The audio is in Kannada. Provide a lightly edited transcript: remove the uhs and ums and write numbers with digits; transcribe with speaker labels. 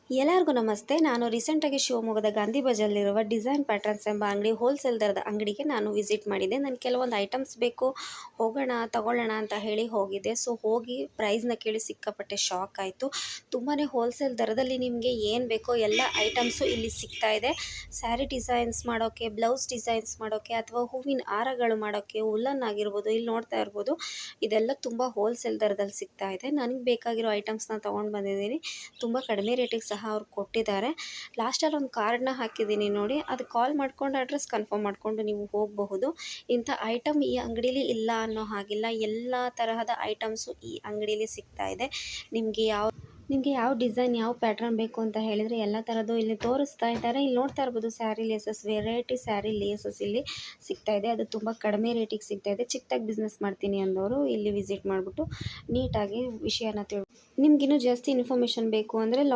Speaker 1: ಎಲ್ಲರಿಗೂ ನಮಸ್ತೆ. ನಾನು ರೀಸೆಂಟಾಗಿ ಶಿವಮೊಗ್ಗದ ಗಾಂಧಿ ಬಜಾರ್‌ಲ್ಲಿರುವ ಡಿಸೈನ್ ಪ್ಯಾಟರ್ನ್ಸ್ ಎಂಬ ಅಂಗಡಿ ಹೋಲ್‌ಸೇಲ್ ದರದ ಅಂಗಡಿಗೆ ನಾನು ವಿಸಿಟ್ ಮಾಡಿದ್ದೆ. ನನಗೆ ಕೆಲವೊಂದು ಐಟಮ್ಸ್ ಬೇಕು, ಹೋಗೋಣ ತಗೊಳ್ಳೋಣ ಅಂತ ಹೇಳಿ ಹೋಗಿದ್ದೆ. ಸೊ ಹೋಗಿ ಪ್ರೈಸ್‌ನ ಕೇಳಿ ಸಿಕ್ಕಾಪಟ್ಟೆ ಶಾಕ್ ಆಯಿತು. ತುಂಬಾ ಹೋಲ್‌ಸೇಲ್ ದರದಲ್ಲಿ ನಿಮಗೆ ಏನು ಬೇಕೋ ಎಲ್ಲ ಐಟಮ್ಸು ಇಲ್ಲಿ ಸಿಗ್ತಾ ಇದೆ. ಸ್ಯಾರಿ ಡಿಸೈನ್ಸ್ ಮಾಡೋಕ್ಕೆ, ಬ್ಲೌಸ್ ಡಿಸೈನ್ಸ್ ಮಾಡೋಕ್ಕೆ ಅಥವಾ ಹೂವಿನ ಹಾರಗಳು ಮಾಡೋಕ್ಕೆ, ವುಲ್ಲನ್ ಆಗಿರ್ಬೋದು, ಇಲ್ಲಿ ನೋಡ್ತಾ ಇರ್ಬೋದು ಇದೆಲ್ಲ ತುಂಬ ಹೋಲ್‌ಸೇಲ್ ದರದಲ್ಲಿ ಸಿಗ್ತಾ ಇದೆ. ನನಗೆ ಬೇಕಾಗಿರೋ ಐಟಮ್ಸ್ನ ತೊಗೊಂಡು ಬಂದಿದ್ದೀನಿ. ತುಂಬ ಕಡಿಮೆ ರೇಟಿಗೆ ಸಹ ಅವ್ರು ಕೊಟ್ಟಿದ್ದಾರೆ. ಲಾಸ್ಟಲ್ಲಿ ಒಂದು ಕಾರ್ಡ್ನ ಹಾಕಿದ್ದೀನಿ ನೋಡಿ, ಅದು ಕಾಲ್ ಮಾಡ್ಕೊಂಡು ಅಡ್ರೆಸ್ ಕನ್ಫರ್ಮ್ ಮಾಡಿಕೊಂಡು ನೀವು ಹೋಗಬಹುದು. ಇಂಥ ಐಟಮ್ ಈ ಅಂಗಡೀಲಿ ಇಲ್ಲ ಅನ್ನೋ ಹಾಗಿಲ್ಲ. ಎಲ್ಲ ತರಹದ ಐಟಮ್ಸು ಈ ಅಂಗಡೀಲಿ ಸಿಗ್ತಾ ಇದೆ. ನಿಮಗೆ ಯಾವ ಡಿಸೈನ್, ಯಾವ ಪ್ಯಾಟ್ರನ್ ಬೇಕು ಅಂತ ಹೇಳಿದರೆ ಎಲ್ಲ ಥರದ್ದು ಇಲ್ಲಿ ತೋರಿಸ್ತಾ ಇದ್ದಾರೆ. ಇಲ್ಲಿ ನೋಡ್ತಾ ಇರ್ಬೋದು sari laissez, variety sari laissez ಇಲ್ಲಿ ಸಿಗ್ತಾ ಇದೆ. ಅದು ತುಂಬ ಕಡಿಮೆ ರೇಟಿಗೆ ಸಿಗ್ತಾ ಇದೆ. ಚಿಕ್ಕದಾಗಿ ಬಿಸ್ನೆಸ್ ಮಾಡ್ತೀನಿ ಅಂದವರು ಇಲ್ಲಿ ವಿಸಿಟ್ ಮಾಡಿಬಿಟ್ಟು ನೀಟಾಗಿ ವಿಷಯನ ನಿಮ್ಗಿನ್ನೂ ಜಾಸ್ತಿ ಇನ್ಫಾರ್ಮೇಷನ್ ಬೇಕು ಅಂದರೆ